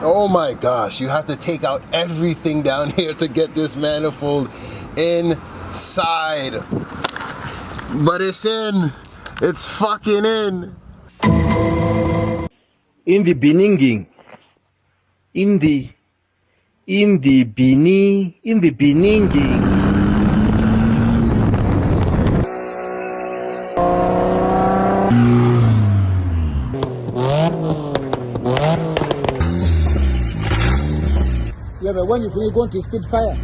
Oh my gosh, you have to take out everything down here to get this manifold inside. But it's in. It's fucking in. In the beginning. In the beginning. Yeah, but when you're going to spit fire.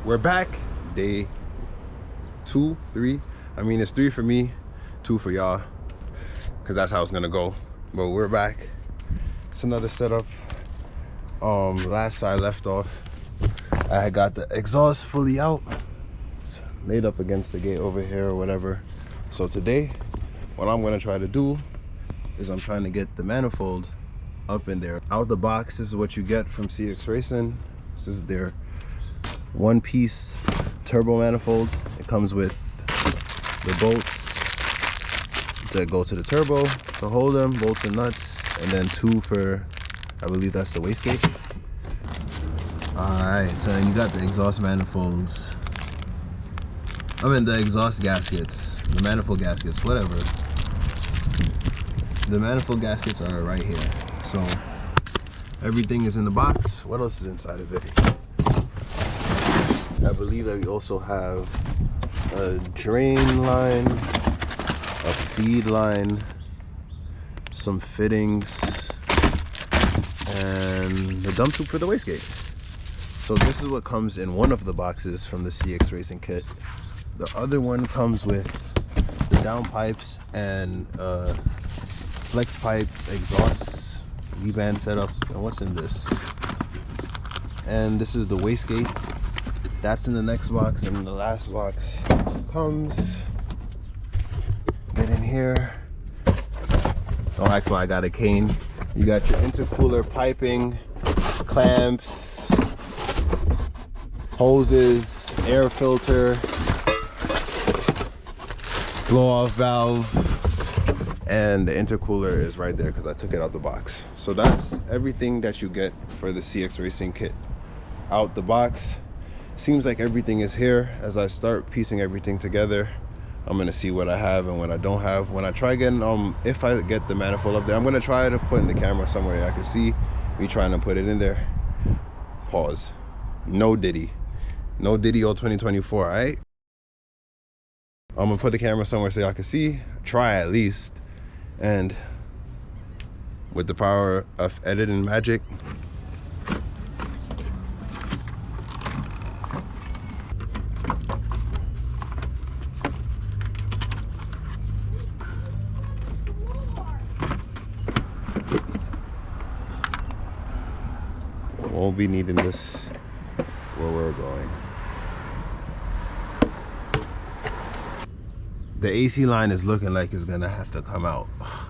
We're back. Day 2, 3. I mean, it's 3 for me, 2 for y'all, because that's how it's gonna go. But we're back. It's another setup. Last I left off, I had got the exhaust fully out. It's laid up against the gate over here or whatever. So today, what I'm gonna try to do is I'm trying to get the manifold up in there. Out the box, this is what you get from CX Racing. This is their one-piece turbo manifold. It comes with the bolts that go to the turbo to hold them, bolts and nuts, and then 2 for, I believe that's the wastegate. Alright, so you got the exhaust manifolds. I mean the exhaust gaskets, the manifold gaskets, whatever. The manifold gaskets are right here. So everything is in the box. What else is inside of it? I believe that we also have a drain line, a feed line, some fittings, and the dump tube for the wastegate. So this is what comes in one of the boxes from the CX Racing kit. The other one comes with the down pipes and flex pipe exhaust V-band setup. And what's in this? And this is the wastegate. That's in the next box, and the last box comes. Get in here. Don't ask why I got a cane. You got your intercooler piping, clamps, hoses, air filter, blow-off valve, and the intercooler is right there because I took it out the box. So that's everything that you get for the CX Racing kit out the box. Seems like everything is here. As I start piecing everything together, I'm gonna see what I have and what I don't have. When I try getting, if I get the manifold up there, I'm gonna try to put in the camera somewhere I can see me trying to put it in there. Pause. No Diddy. No Diddy on 2024, all right? I'm gonna put the camera somewhere so y'all can see, try at least. And with the power of editing magic, won't be needing this where we're going. The AC line is looking like it's gonna have to come out,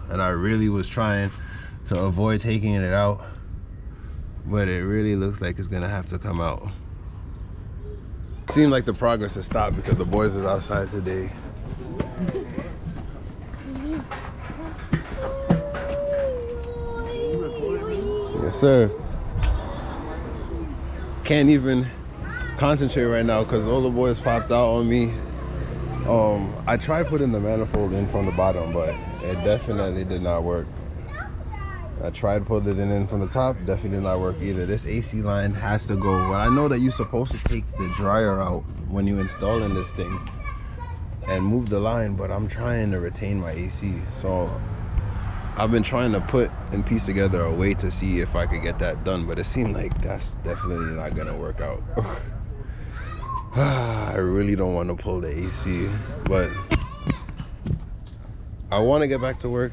and I really was trying to avoid taking it out, but it really looks like it's gonna have to come out. It seemed like the progress has stopped because the boys is outside today. Yes, sir. Can't even concentrate right now because all the boys popped out on me. I tried putting the manifold in from the bottom, but it definitely did not work. I tried putting it in from the top, definitely did not work either. This AC line has to go. But I know that you're supposed to take the dryer out when you install in this thing and move the line, but I'm trying to retain my AC. So I've been trying to put and piece together a way to see if I could get that done, but it seemed like that's definitely not gonna work out. I really don't want to pull the AC, but I want to get back to work.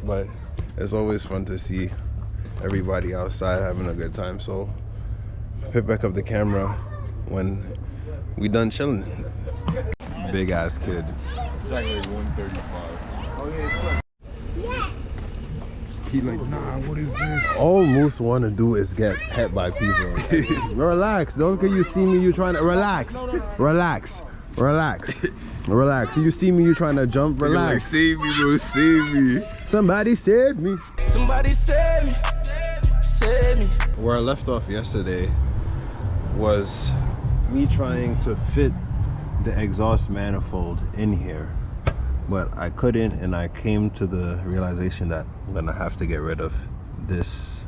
But it's always fun to see everybody outside having a good time, so pick back up the camera when we done chilling. Big ass kid. It's like 135. Oh yeah, it's good. He like, nah, what is this? All Moose want to do is get pet by people. Relax. Don't because you see me, you trying to relax. Relax. Relax. Relax. You see me, you trying to jump. Relax. Like, save me, bro. Save me. Somebody save me. Somebody save me. Save me. Where I left off yesterday was me trying to fit the exhaust manifold in here, but I couldn't, and I came to the realization that I'm gonna have to get rid of this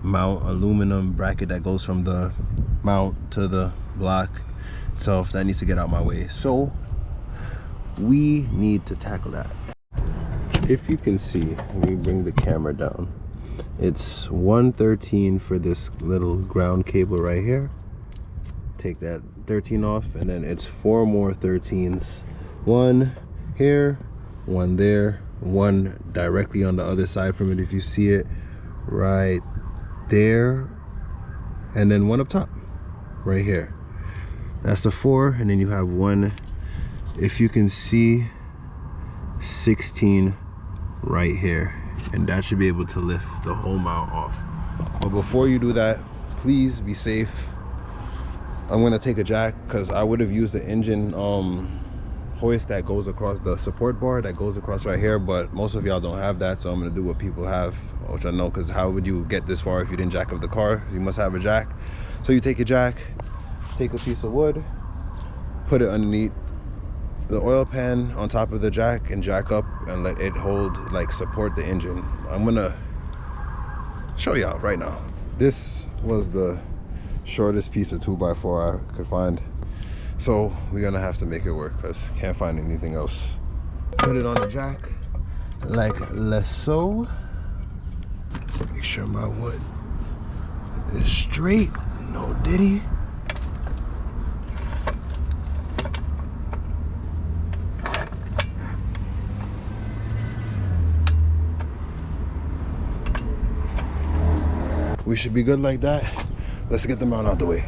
mount aluminum bracket that goes from the mount to the block itself. That needs to get out my way, so we need to tackle that. If you can see, let me bring the camera down. It's 113 for this little ground cable right here. Take that 13 off, and then it's 4 more 13s. One here, one there, one directly on the other side from it, if you see it right there, and then one up top right here. That's the 4, and then you have one, if you can see, 16 right here, and that should be able to lift the whole mount off. But before you do that, please be safe. I'm gonna take a jack, because I would have used the engine hoist that goes across the support bar that goes across right here, but most of y'all don't have that, so I'm gonna do what people have, which I know, because how would you get this far if you didn't jack up the car? You must have a jack. So you take your jack, take a piece of wood, put it underneath the oil pan on top of the jack, and jack up and let it hold, like support the engine. I'm gonna show y'all right now. This was the shortest piece of 2x4 I could find, so we're gonna have to make it work because can't find anything else. Put it on the jack like so. Make sure my wood is straight, no diddy. We should be good like that. Let's get the mount out the way.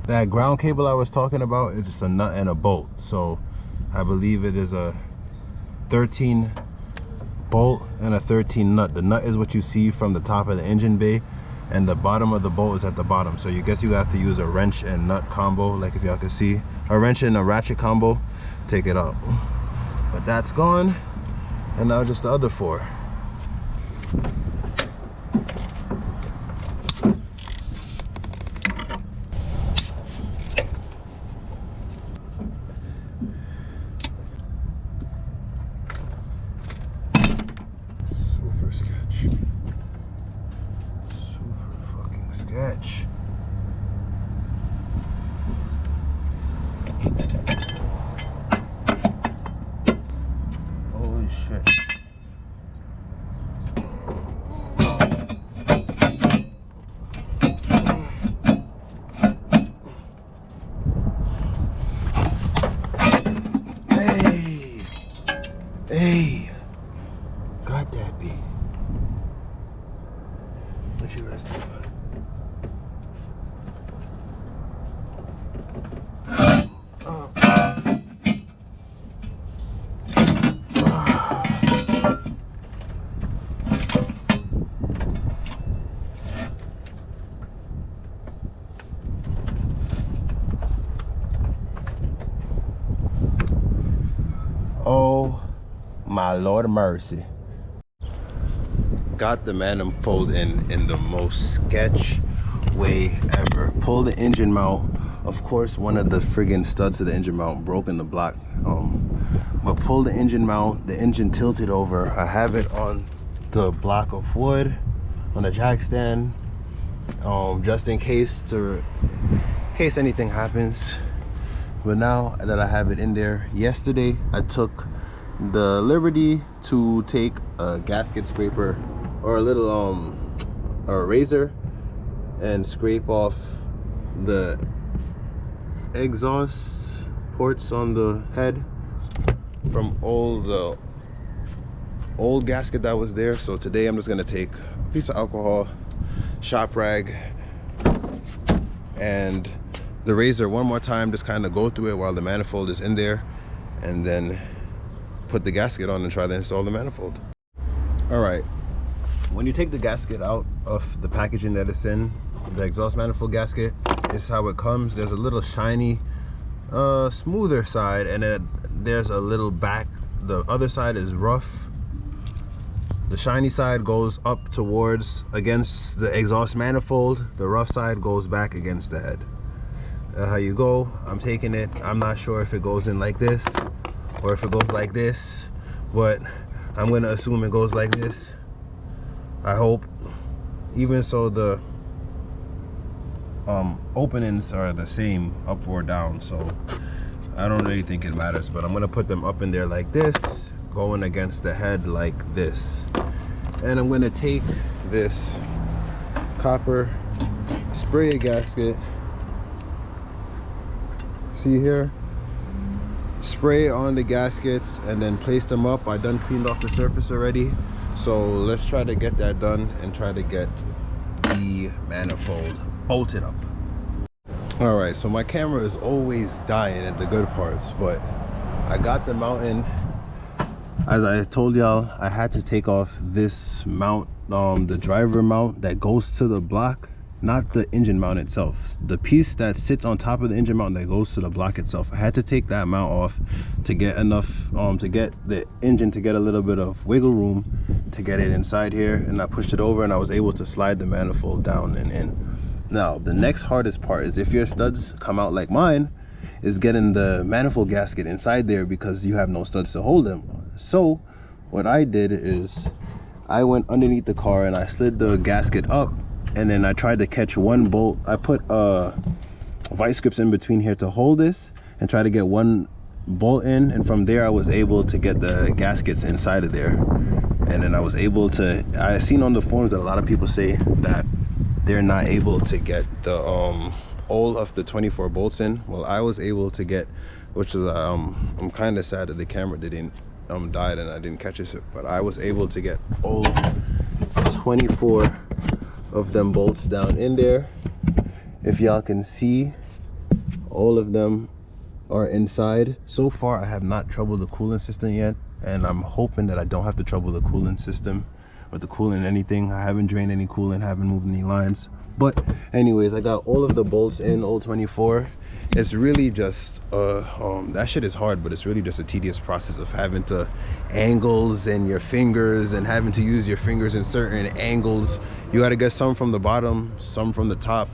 That ground cable I was talking about is just a nut and a bolt. So I believe it is a 13 bolt and a 13 nut. The nut is what you see from the top of the engine bay, and the bottom of the bolt is at the bottom. So you guess you have to use a wrench and nut combo, like if y'all can see. A wrench and a ratchet combo, take it out. But that's gone. And now just the other 4. Super sketch. Super fucking sketch. Holy shit. Hey, got that B. What you resting on? Oh my Lord of mercy. Got the manifold in the most sketch way ever. Pull the engine mount. Of course, one of the friggin' studs of the engine mount broke in the block. But pull the engine mount, the engine tilted over. I have it on the block of wood, on the jack stand, just in case anything happens. But now that I have it in there, yesterday I took the liberty to take a gasket scraper or a little a razor and scrape off the exhaust ports on the head from the old gasket that was there. So today I'm just gonna take a piece of alcohol, shop rag, and the razor one more time, just kind of go through it while the manifold is in there, and then put the gasket on and try to install the manifold. All right, when you take the gasket out of the packaging that it's in, the exhaust manifold gasket, This is how it comes. There's a little shiny, smoother side, and then there's a little back. The other side is rough. The shiny side goes up towards against the exhaust manifold. The rough side goes back against the head. That's how you go. I'm taking it. I'm not sure if it goes in like this or if it goes like this, but I'm gonna assume it goes like this. I hope. Even so, the openings are the same up or down, so I don't really think it matters, but I'm gonna put them up in there like this, going against the head like this. And I'm gonna take this copper spray gasket, see here, spray on the gaskets and then place them up. I done cleaned off the surface already, so let's try to get that done and try to get the manifold bolted up. All right, so my camera is always dying at the good parts, but I got the mounting. As I told y'all, I had to take off this mount, the driver mount that goes to the block, not the engine mount itself. The piece that sits on top of the engine mount that goes to the block itself. I had to take that mount off to get enough, to get the engine to get a little bit of wiggle room to get it inside here. And I pushed it over and I was able to slide the manifold down and in. Now, the next hardest part is if your studs come out like mine, is getting the manifold gasket inside there because you have no studs to hold them. So what I did is I went underneath the car and I slid the gasket up, and then I tried to catch one bolt. I put vice grips in between here to hold this and try to get one bolt in, and from there I was able to get the gaskets inside of there. And then I was able to, I seen on the forums that a lot of people say that they're not able to get the all of the 24 bolts in. Well, I was able to get, which is I'm kind of sad that the camera didn't died and I didn't catch it, but I was able to get all 24 of them bolts down in there. If y'all can see, all of them are inside. So far I have not troubled the coolant system yet, and I'm hoping that I don't have to trouble the coolant system or the coolant anything. I haven't drained any coolant, haven't moved any lines, but anyways, I got all of the bolts in, all 24. It's really just that shit is hard, but it's really just a tedious process of having to angles and your fingers and having to use your fingers in certain angles. You got to get some from the bottom, some from the top.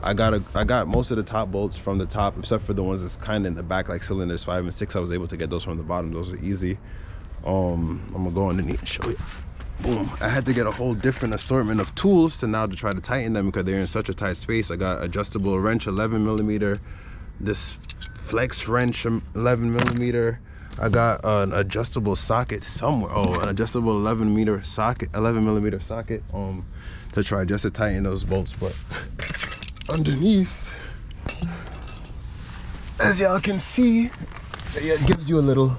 I got most of the top bolts from the top, except for the ones that's kind of in the back, like cylinders 5 and 6. I was able to get those from the bottom. Those are easy. I'm gonna go underneath and show you. Boom. I had to get a whole different assortment of tools to try to tighten them because they're in such a tight space. I got adjustable wrench 11 millimeter, this flex wrench 11 millimeter. I got an adjustable socket somewhere. Oh, an adjustable 11 millimeter socket to try just to tighten those bolts. But underneath, as y'all can see, it gives you a little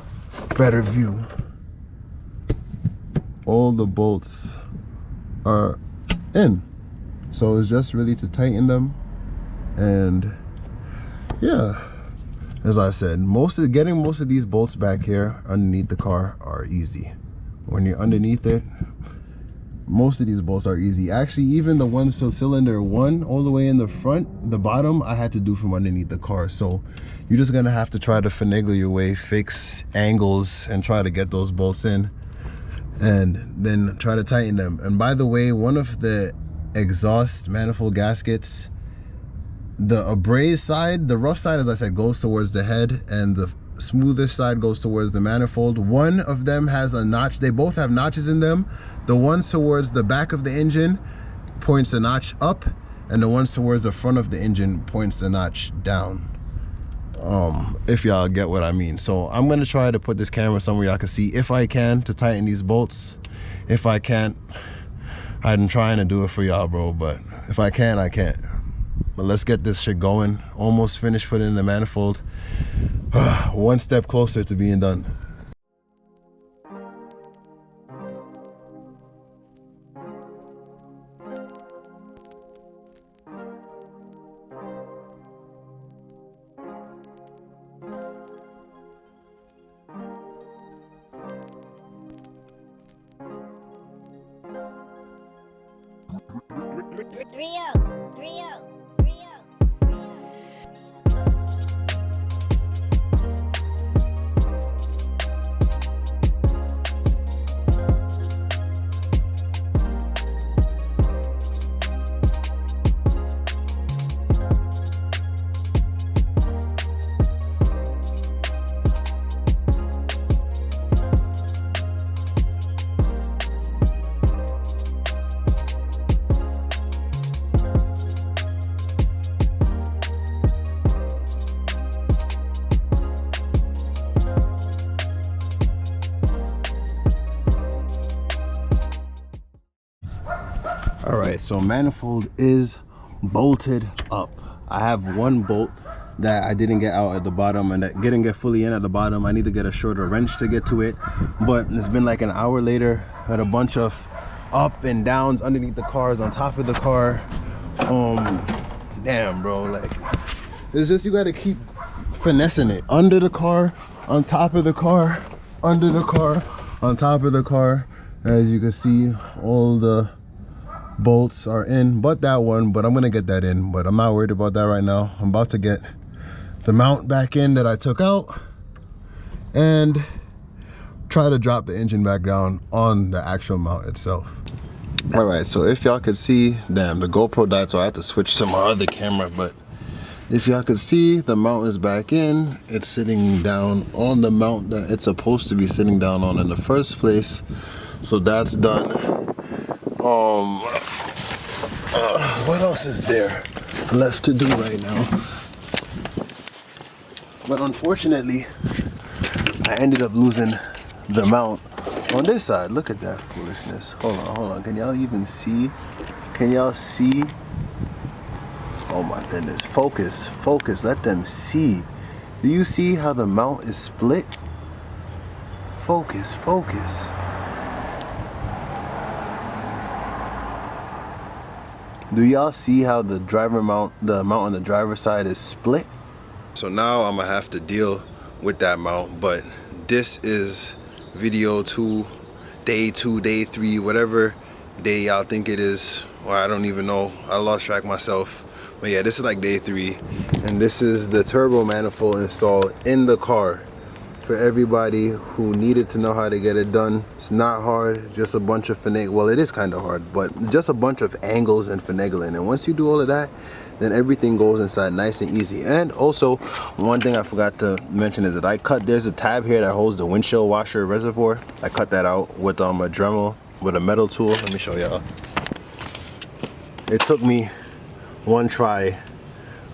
better view. All the bolts are in, so it's just really to tighten them. And yeah, as I said, getting most of these bolts back here underneath the car are easy. When you're underneath it, most of these bolts are easy. Actually, even the ones to cylinder 1 all the way in the front, the bottom, I had to do from underneath the car. So you're just gonna have to try to finagle your way, fix angles, and try to get those bolts in, and then try to tighten them. And by the way, one of the exhaust manifold gaskets, the abrased side, the rough side, as I said, goes towards the head, and the smoother side goes towards the manifold. One of them has a notch. They both have notches in them. The ones towards the back of the engine points the notch up, and the ones towards the front of the engine points the notch down. If y'all get what I mean. So I'm gonna try to put this camera somewhere y'all can see if I can to tighten these bolts. If I can't, I'm trying to do it for y'all, bro, but if I can, I can't. But let's get this shit going. Almost finished putting in the manifold. One step closer to being done. Rio. All right, so manifold is bolted up. I have one bolt that I didn't get out at the bottom and that didn't get fully in at the bottom. I need to get a shorter wrench to get to it, but it's been like an hour later. Had a bunch of up and downs underneath the cars, on top of the car. Damn, bro, like it's just, you gotta keep finessing it. Under the car, on top of the car, under the car, on top of the car. As you can see, all the bolts are in but that one, but I'm gonna get that in, but I'm not worried about that right now. I'm about to get the mount back in that I took out and try to drop the engine back down on the actual mount itself. All right, so if y'all could see, damn, the GoPro died, so I had to switch to my other camera, but if y'all could see, the mount is back in. It's sitting down on the mount that it's supposed to be sitting down on in the first place. So that's done. What else is there left to do right now? But unfortunately, I ended up losing the mount on this side. Look at that foolishness. Hold on. Can y'all even see? Can y'all see? Oh my goodness. Focus. Let them see. Do you see how the mount is split? Focus. Do y'all see how the mount on the driver's side is split? So now I'm gonna have to deal with that mount, but this is video 2, day 2, day 3, whatever day y'all think it is, or I don't even know, I lost track myself. But yeah, this is like day 3, and this is the turbo manifold installed in the car. For everybody who needed to know how to get it done, it's not hard, it's just a bunch of well, it is kind of hard, but just a bunch of angles and finagling. And once you do all of that, then everything goes inside nice and easy. And also, one thing I forgot to mention is that there's a tab here that holds the windshield washer reservoir. I cut that out with a Dremel, with a metal tool. Let me show y'all. It took me one try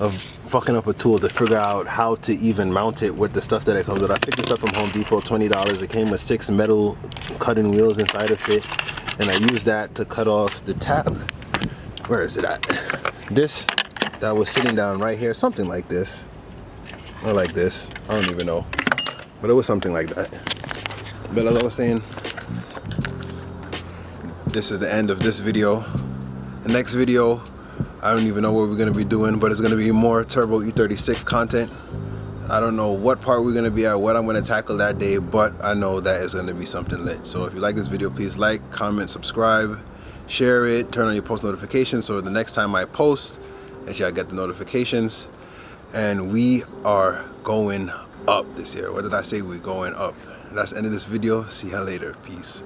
of fucking up a tool to figure out how to even mount it with the stuff that it comes with. I picked this up from Home Depot, $20. It came with 6 metal cutting wheels inside of it, and I used that to cut off the tab. Where is it at? This that was sitting down right here, something like this, or like this, I don't even know, but it was something like that. But as I was saying, this is the end of this video. The next video, I don't even know what we're gonna be doing, but it's gonna be more Turbo E36 content. I don't know what part we're gonna be at, what I'm gonna tackle that day, but I know that it's gonna be something lit. So if you like this video, please like, comment, subscribe, share it, turn on your post notifications so the next time I post, actually I get the notifications. And we are going up this year. What did I say? We're going up. That's the end of this video. See y'all later. Peace.